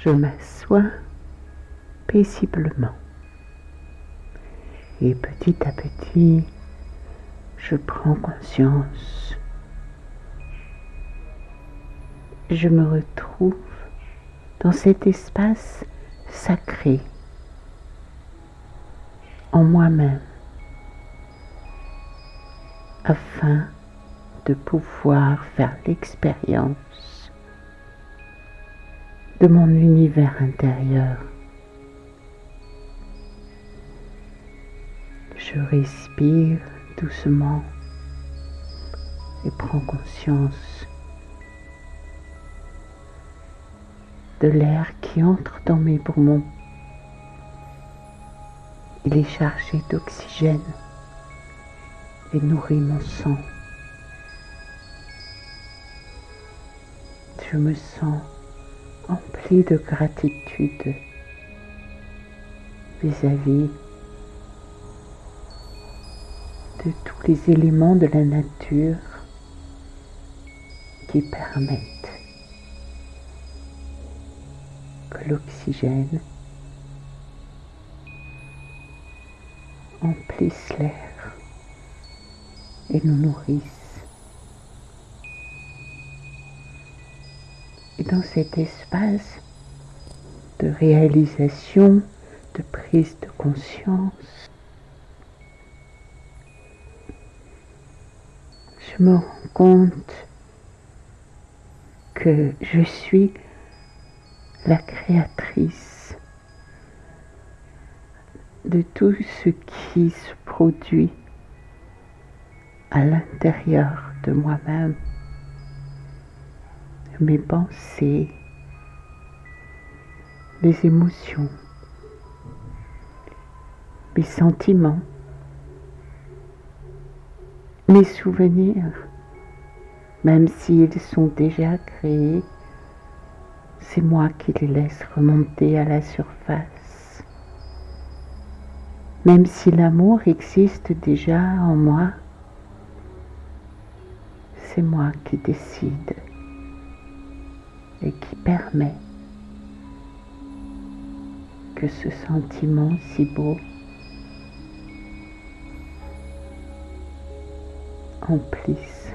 Je m'assois paisiblement et petit à petit, je prends conscience. Je me retrouve dans cet espace sacré en moi-même afin de pouvoir faire l'expérience de mon univers intérieur. Je respire doucement et prends conscience de l'air qui entre dans mes poumons. Il est chargé d'oxygène et nourrit mon sang. Je me sens empli de gratitude vis-à-vis de tous les éléments de la nature qui permettent que l'oxygène emplisse l'air et nous nourrisse. Et dans cet espace de réalisation, de prise de conscience, je me rends compte que je suis la créatrice de tout ce qui se produit à l'intérieur de moi-même. Mes pensées, mes émotions, mes sentiments, mes souvenirs, même s'ils sont déjà créés, c'est moi qui les laisse remonter à la surface. Même si l'amour existe déjà en moi, c'est moi qui décide et qui permet que ce sentiment si beau emplisse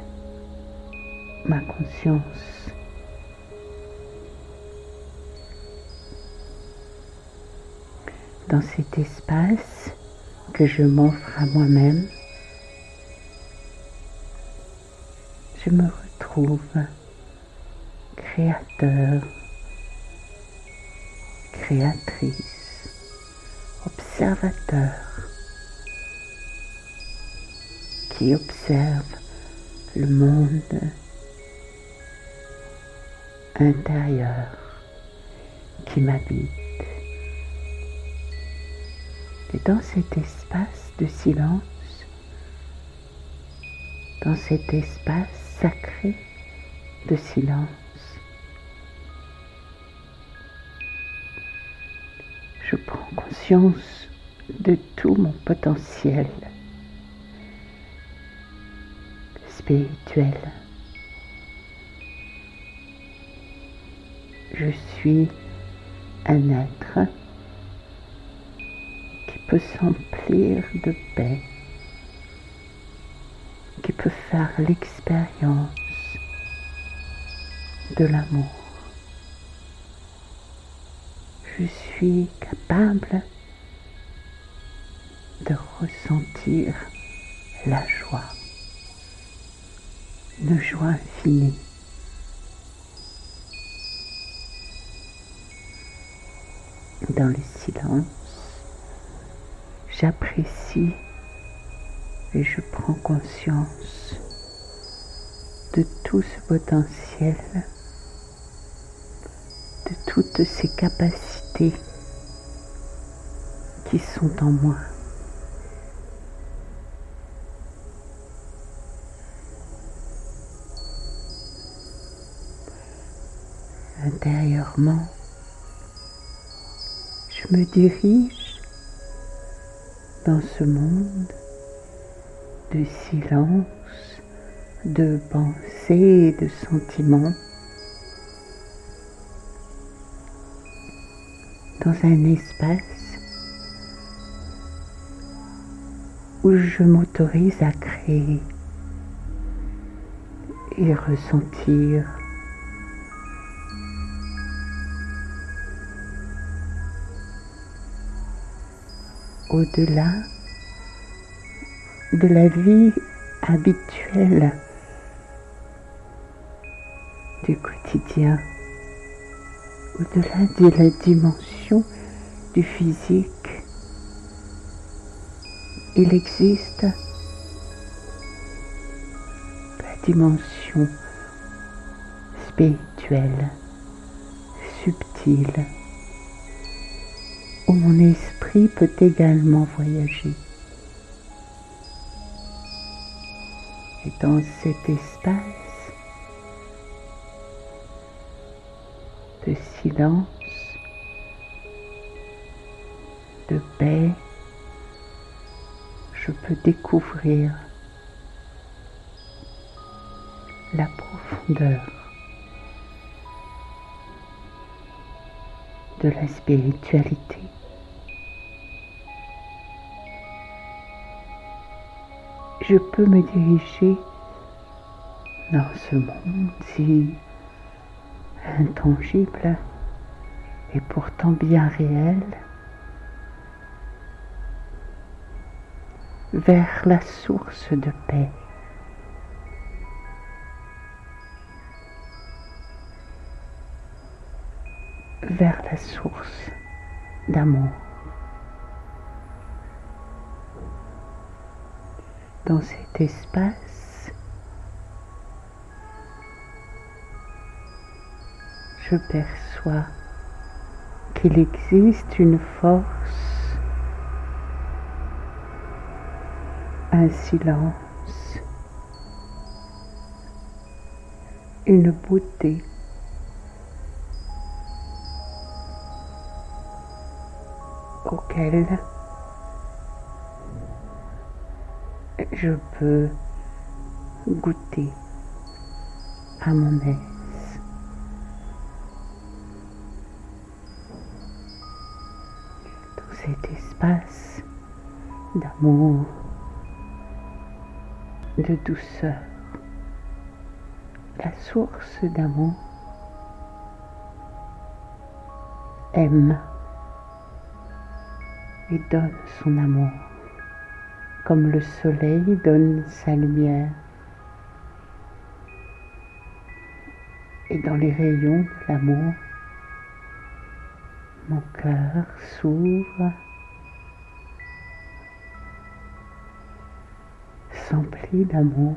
ma conscience. Dans cet espace que je m'offre à moi-même, je me retrouve créateur, créatrice, observateur, qui observe le monde intérieur qui m'habite. Et dans cet espace de silence, dans cet espace sacré de silence, je prends conscience de tout mon potentiel spirituel. Je suis un être qui peut s'emplir de paix, qui peut faire l'expérience de l'amour. Je suis capable de ressentir la joie, une joie infinie. Dans le silence, j'apprécie et je prends conscience de tout ce potentiel, de toutes ces capacités qui sont en moi. Intérieurement, je me dirige dans ce monde de silence, de pensées et de sentiments dans un espace où je m'autorise à créer et ressentir au-delà de la vie habituelle du quotidien, au-delà de la dimension du physique. Il existe la dimension spirituelle, subtile, où mon esprit peut également voyager. Et dans cet espace de silence, de paix, je peux découvrir la profondeur de la spiritualité. Je peux me diriger dans ce monde si intangible et pourtant bien réel vers la source de paix. Vers la source d'amour. Dans cet espace, je perçois qu'il existe une force, un silence, une beauté auquel je peux goûter à mon aise. Dans cet espace d'amour, de douceur, la source d'amour aime et donne son amour, comme le soleil donne sa lumière. Et dans les rayons de l'amour, mon cœur s'ouvre, s'emplit d'amour,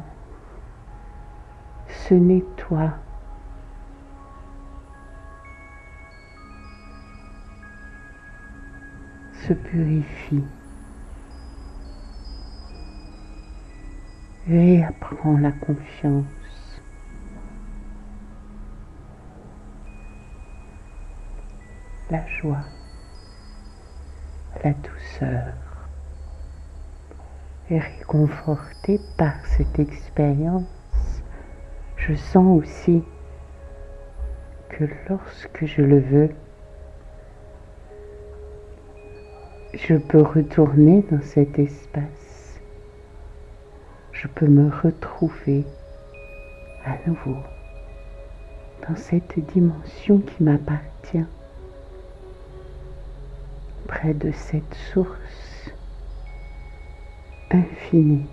se nettoie, se purifie, réapprend la confiance, la joie, la douceur. Et réconforté par cette expérience, je sens aussi que lorsque je le veux, je peux retourner dans cet espace. Je peux me retrouver à nouveau dans cette dimension qui m'appartient, près de cette source infinie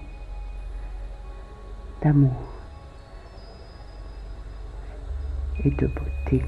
d'amour et de beauté.